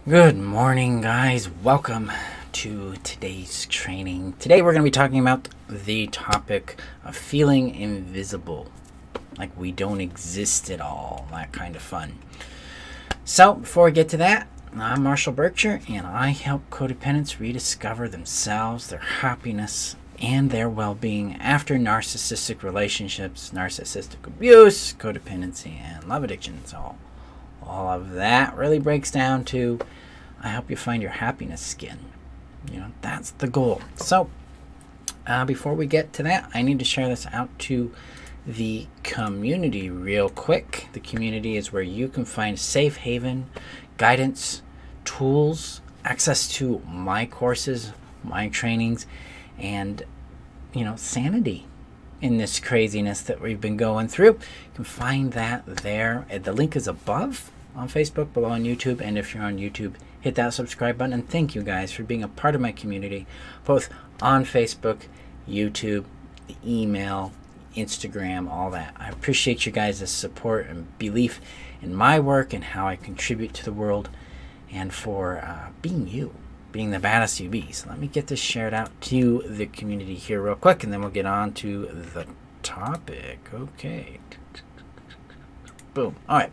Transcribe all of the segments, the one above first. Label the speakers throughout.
Speaker 1: Good morning, guys. Welcome to today's training. Today we're going to be talking about the topic of feeling invisible, like we don't exist at all, that kind of fun. So before we get to that, I'm Marshall Burtcher, and I help codependents rediscover themselves, their happiness, and their well-being after narcissistic relationships, narcissistic abuse, codependency, and love addiction. So all of that really breaks down to I help you find your happiness skin. That's the goal. So before we get to that, I need to share this out to the community real quick. The community is where you can find safe haven, guidance, tools, access to my courses, my trainings, and sanity in this craziness that we've been going through. You can find that there. The link is above on Facebook, below on YouTube, and if you're on YouTube, hit that subscribe button. And thank you guys for being a part of my community, both on Facebook, YouTube, the email, Instagram, all that. I appreciate you guys' support and belief in my work and how I contribute to the world, and for being you, being the baddest you be. So let me get this shared out to the community here real quick, and then we'll get on to the topic. Okay. Boom. All right.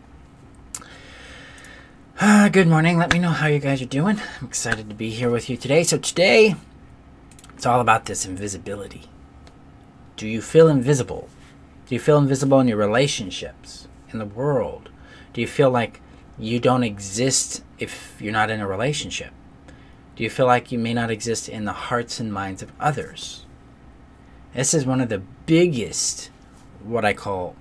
Speaker 1: Good morning. Let me know how you guys are doing. I'm excited to be here with you today. So today, it's all about this invisibility. Do you feel invisible? Do you feel invisible in your relationships, in the world? Do you feel like you don't exist if you're not in a relationship? Do you feel like you may not exist in the hearts and minds of others? This is one of the biggest, what I call,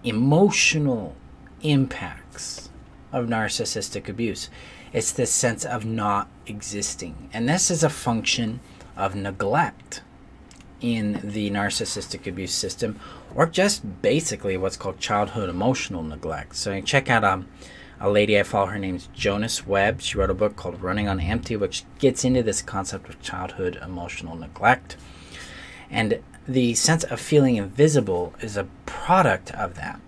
Speaker 1: emotional impacts of narcissistic abuse. It's this sense of not existing. And this is a function of neglect in the narcissistic abuse system, or just basically what's called childhood emotional neglect. So you check out a lady I follow. Her name's Jonas Webb. She wrote a book called Running on Empty, which gets into this concept of childhood emotional neglect. And the sense of feeling invisible is a product of that.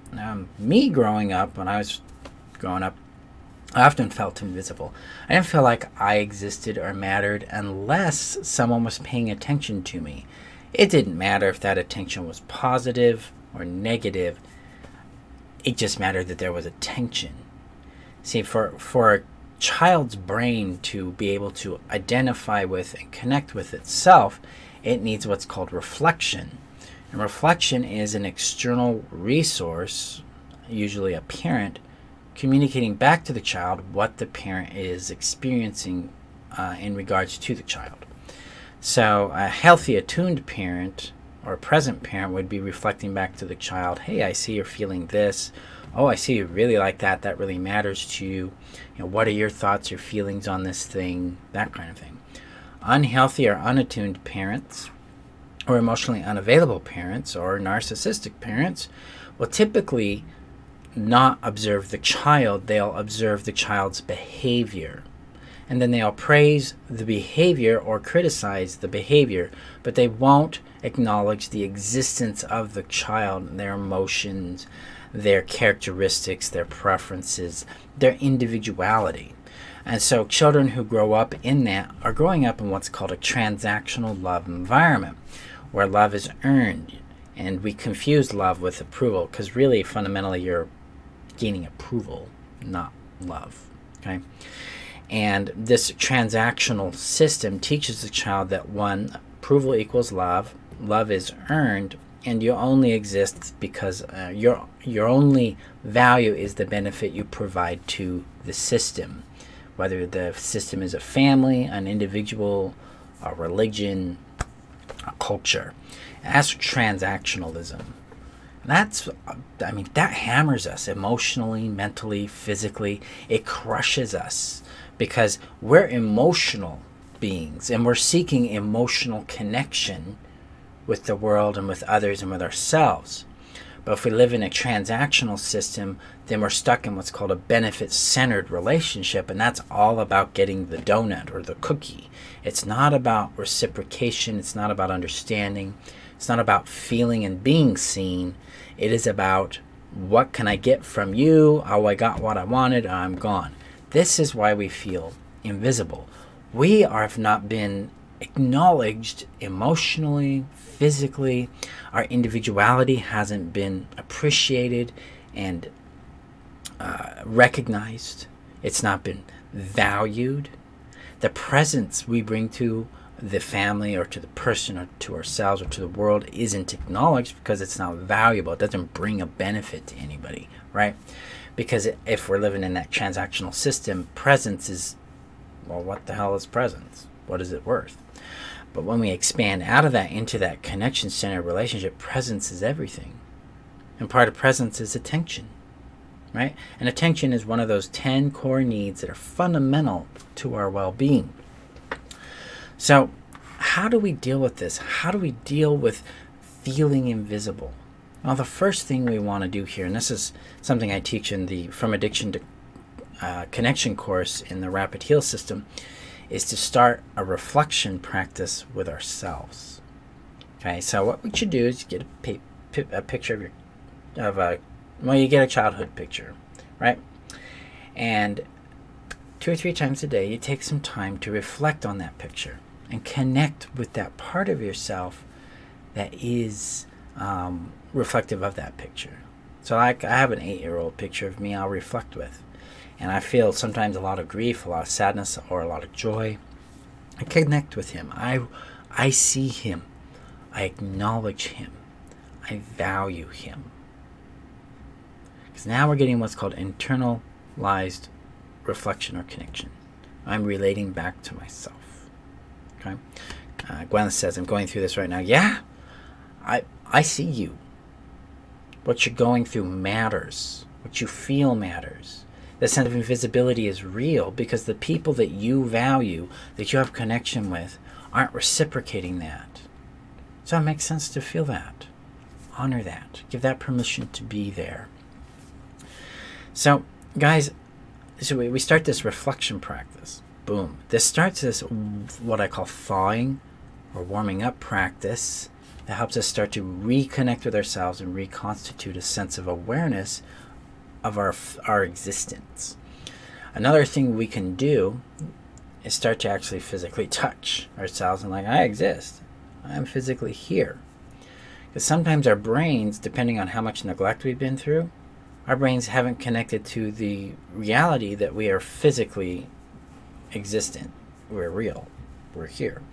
Speaker 1: Me growing up, when I was growing up, I often felt invisible. I didn't feel like I existed or mattered unless someone was paying attention to me. It didn't matter if that attention was positive or negative. It just mattered that there was attention. See, for a child's brain to be able to identify with and connect with itself, it needs what's called reflection. And reflection is an external resource, usually a parent, communicating back to the child what the parent is experiencing in regards to the child. So a healthy, attuned parent or present parent would be reflecting back to the child, hey, I see you're feeling this. Oh, I see you really like that. That really matters to you. What are your thoughts, your feelings on this thing? That kind of thing. Unhealthy or unattuned parents, or emotionally unavailable parents, or narcissistic parents will typically not observe the child. They'll observe the child's behavior, and then they'll praise the behavior or criticize the behavior, but they won't acknowledge the existence of the child, their emotions, their characteristics, their preferences, their individuality. And so children who grow up in that are growing up in what's called a transactional love environment, where love is earned. And we confuse love with approval, because really, fundamentally, you're gaining approval, not love. Okay? And this transactional system teaches the child that, one, approval equals love, love is earned, and you only exist because your only value is the benefit you provide to the system, whether the system is a family, an individual, a religion, a culture. And that's transactionalism. That hammers us emotionally, mentally, physically. It crushes us because we're emotional beings and we're seeking emotional connection with the world and with others and with ourselves. But if we live in a transactional system, then we're stuck in what's called a benefit-centered relationship, and that's all about getting the donut or the cookie. It's not about reciprocation. It's not about understanding. It's not about feeling and being seen. It is about, what can I get from you? Oh, I got what I wanted. I'm gone. This is why we feel invisible. We have not been acknowledged emotionally, physically. Our individuality hasn't been appreciated and recognized. It's not been valued. The presence we bring to the family or to the person or to ourselves or to the world isn't acknowledged because it's not valuable. It doesn't bring a benefit to anybody, right? Because if we're living in that transactional system, presence is, well, what the hell is presence? What is it worth? But when we expand out of that into that connection-centered relationship, presence is everything. And part of presence is attention, right? And attention is one of those 10 core needs that are fundamental to our well-being. So how do we deal with this? How do we deal with feeling invisible? Well, the first thing we want to do here, and this is something I teach in the From Addiction to Connection course in the Rapid Heal system, is to start a reflection practice with ourselves. Okay, so what we should do is get a picture well, you get a childhood picture, right? And 2 or 3 times a day, you take some time to reflect on that picture and connect with that part of yourself that is reflective of that picture. So I have an 8-year-old picture of me I'll reflect with. And I feel sometimes a lot of grief, a lot of sadness, or a lot of joy. I connect with him. I see him. I acknowledge him. I value him. Because now we're getting what's called internalized reflection or connection. I'm relating back to myself. Okay. Gwen says, I'm going through this right now. Yeah, I see you. What you're going through matters. What you feel matters. The sense of invisibility is real because the people that you value, that you have connection with, aren't reciprocating that. So it makes sense to feel that. Honor that. Give that permission to be there. So, guys, so we start this reflection practice. Boom. This starts this, what I call thawing or warming up practice that helps us start to reconnect with ourselves and reconstitute a sense of awareness of our existence. Another thing we can do is start to actually physically touch ourselves and like, I exist. I'm physically here. Because sometimes our brains, depending on how much neglect we've been through, our brains haven't connected to the reality that we are physically existent. We're real. We're here.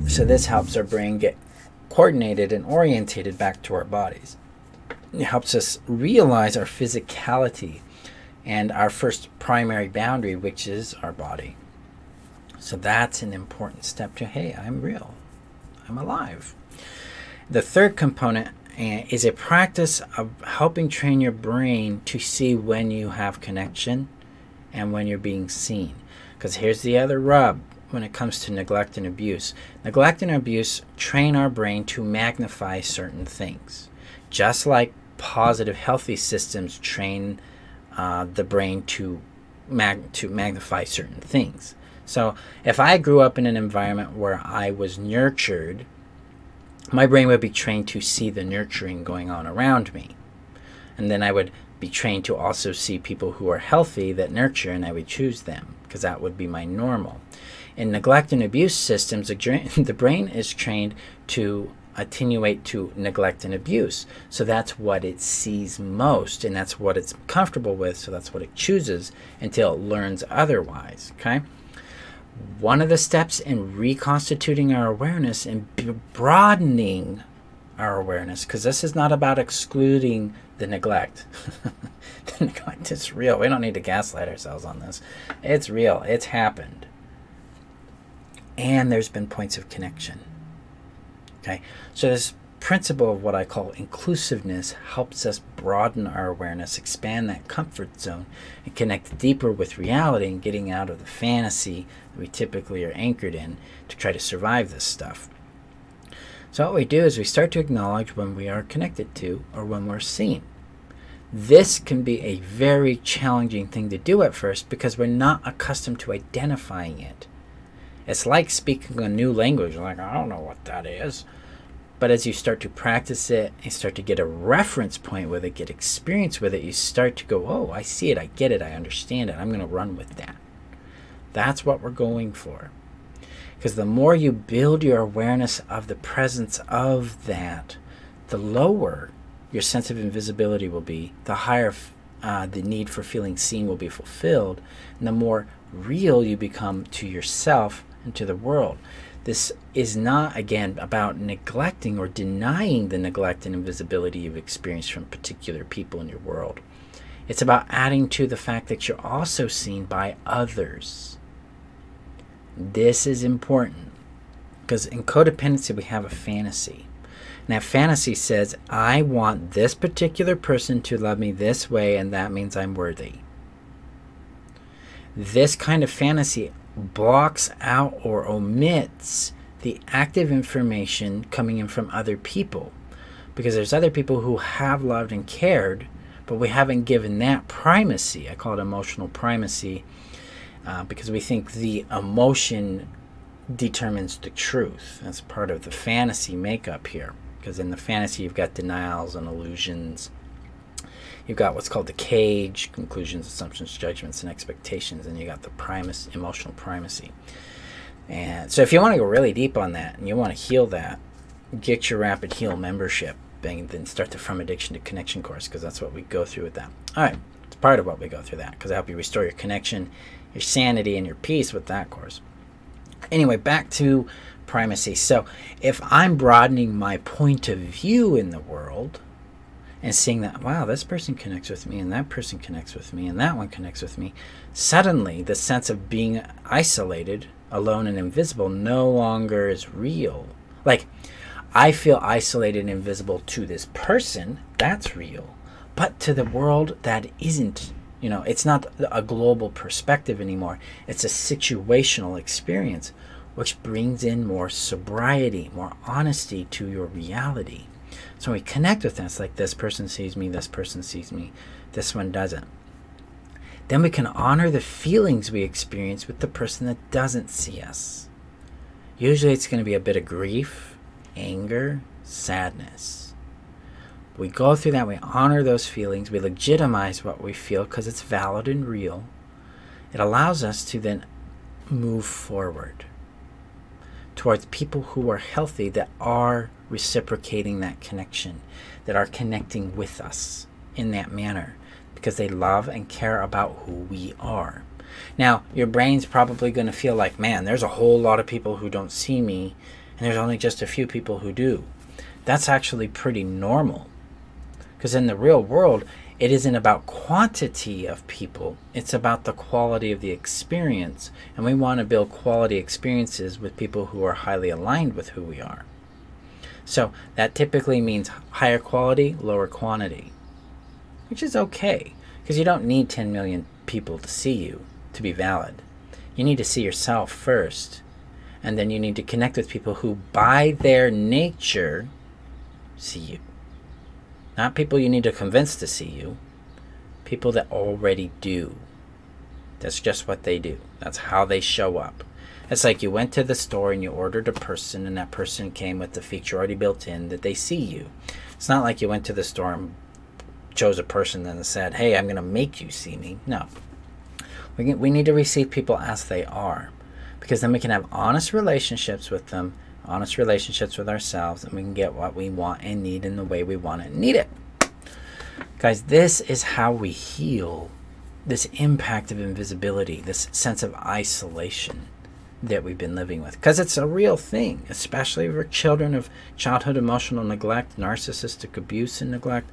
Speaker 1: So this helps our brain get coordinated and orientated back to our bodies. It helps us realize our physicality and our first primary boundary, which is our body. So that's an important step to, hey, I'm real. I'm alive. The third component is a practice of helping train your brain to see when you have connection and when you're being seen. Because here's the other rub when it comes to neglect and abuse. Neglect and abuse train our brain to magnify certain things. Just like positive, healthy systems train the brain to magnify certain things. So if I grew up in an environment where I was nurtured, my brain would be trained to see the nurturing going on around me. And then I would be trained to also see people who are healthy that nurture, and I would choose them because that would be my normal. In neglect and abuse systems, the brain is trained to attenuate to neglect and abuse. So that's what it sees most, and that's what it's comfortable with, so that's what it chooses until it learns otherwise. Okay? One of the steps in reconstituting our awareness and broadening our awareness, because this is not about excluding the neglect. The neglect is real. We don't need to gaslight ourselves on this. It's real. It's happened. And there's been points of connection. Okay, so this principle of what I call inclusiveness helps us broaden our awareness, expand that comfort zone, and connect deeper with reality and getting out of the fantasy that we typically are anchored in to try to survive this stuff. So what we do is we start to acknowledge when we are connected to or when we're seen. This can be a very challenging thing to do at first because we're not accustomed to identifying it. It's like speaking a new language. You're like, I don't know what that is. But as you start to practice it, you start to get a reference point with it, get experience with it, you start to go, oh, I see it, I get it, I understand it, I'm going to run with that. That's what we're going for. Because the more you build your awareness of the presence of that, the lower your sense of invisibility will be, the higher the need for feeling seen will be fulfilled, and the more real you become to yourself and to the world. This is not, again, about neglecting or denying the neglect and invisibility you've experienced from particular people in your world. It's about adding to the fact that you're also seen by others. This is important because in codependency we have a fantasy. And that fantasy says, I want this particular person to love me this way, and that means I'm worthy. This kind of fantasy blocks out or omits the active information coming in from other people, because there's other people who have loved and cared, but we haven't given that primacy. I call it emotional primacy, because we think the emotion determines the truth. That's part of the fantasy makeup here, because in the fantasy you've got denials and illusions. You've got what's called the cage, conclusions, assumptions, judgments, and expectations, and you got the emotional primacy. And so if you want to go really deep on that and you want to heal that, get your Rapid Heal membership and then start the From Addiction to Connection course, because that's what we go through with that. All right, it's part of what we go through that, because I help you restore your connection, your sanity, and your peace with that course. Anyway, back to primacy. So if I'm broadening my point of view in the world, and seeing that, wow, this person connects with me, and that person connects with me, and that one connects with me, suddenly the sense of being isolated, alone, and invisible no longer is real. Like, I feel isolated and invisible to this person, that's real. But to the world, that isn't. You know, it's not a global perspective anymore. It's a situational experience, which brings in more sobriety, more honesty to your reality. So when we connect with that, it's like this person sees me, this person sees me, this one doesn't. Then we can honor the feelings we experience with the person that doesn't see us. Usually it's going to be a bit of grief, anger, sadness. We go through that, we honor those feelings, we legitimize what we feel because it's valid and real. It allows us to then move forward towards people who are healthy, that are reciprocating that connection, that are connecting with us in that manner because they love and care about who we are. Now, your brain's probably going to feel like, man, there's a whole lot of people who don't see me, and there's only just a few people who do. That's actually pretty normal, because in the real world, it isn't about quantity of people, it's about the quality of the experience, and we want to build quality experiences with people who are highly aligned with who we are. So that typically means higher quality, lower quantity, which is okay, because you don't need 10 million people to see you to be valid. You need to see yourself first, and then you need to connect with people who by their nature see you. Not people you need to convince to see you, people that already do. That's just what they do. That's how they show up. It's like you went to the store and you ordered a person, and that person came with the feature already built in that they see you. It's not like you went to the store and chose a person and said, hey, I'm going to make you see me. No. We need to receive people as they are, because then we can have honest relationships with them, honest relationships with ourselves, and we can get what we want and need in the way we want it and need it. Guys, this is how we heal this impact of invisibility, this sense of isolation that we've been living with, because it's a real thing, especially for children of childhood emotional neglect, narcissistic abuse and neglect.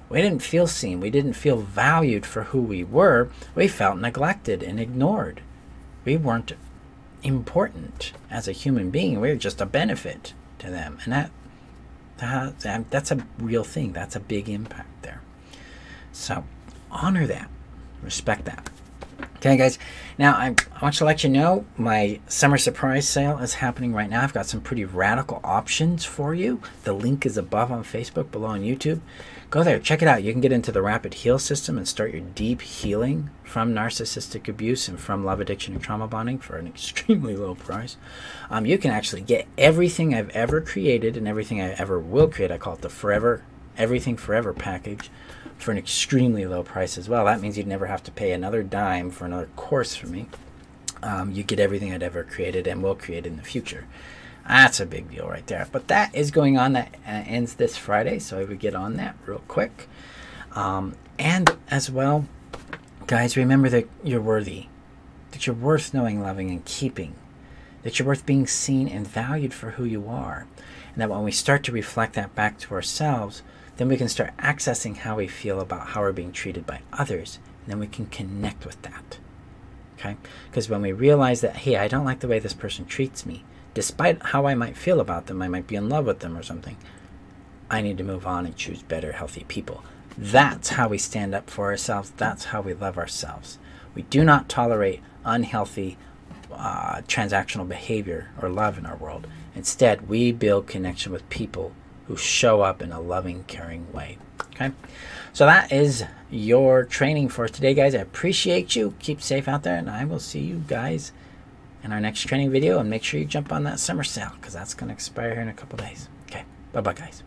Speaker 1: We didn't feel seen. We didn't feel valued for who we were. We felt neglected and ignored. We weren't important as a human being. We were just a benefit to them, and that's a real thing. That's a big impact there. So honor that, respect that. Okay, guys. Now, I want to let you know my summer surprise sale is happening right now. I've got some pretty radical options for you. The link is above on Facebook, below on YouTube. Go there, check it out. You can get into the Rapid Heal system and start your deep healing from narcissistic abuse and from love addiction and trauma bonding for an extremely low price. You can actually get everything I've ever created and everything I ever will create. I call it the Forever, Everything Forever package, for an extremely low price as well. That means you'd never have to pay another dime for another course from me. you get everything I'd ever created and will create in the future. That's a big deal right there. But that is going on. That ends this Friday, so I would get on that real quick. And as well, guys, remember that you're worthy, that you're worth knowing, loving, and keeping, that you're worth being seen and valued for who you are. And that when we start to reflect that back to ourselves, then we can start accessing how we feel about how we're being treated by others. And then we can connect with that. Okay? Because when we realize that, hey, I don't like the way this person treats me, despite how I might feel about them, I might be in love with them or something, I need to move on and choose better, healthy people. That's how we stand up for ourselves. That's how we love ourselves. We do not tolerate unhealthy transactional behavior or love in our world. Instead, we build connection with people who show up in a loving, caring way. Okay? So that is your training for today, guys. I appreciate you. Keep safe out there, and I will see you guys in our next training video. And make sure you jump on that summer sale, because that's going to expire here in a couple days. Okay. Bye-bye, guys.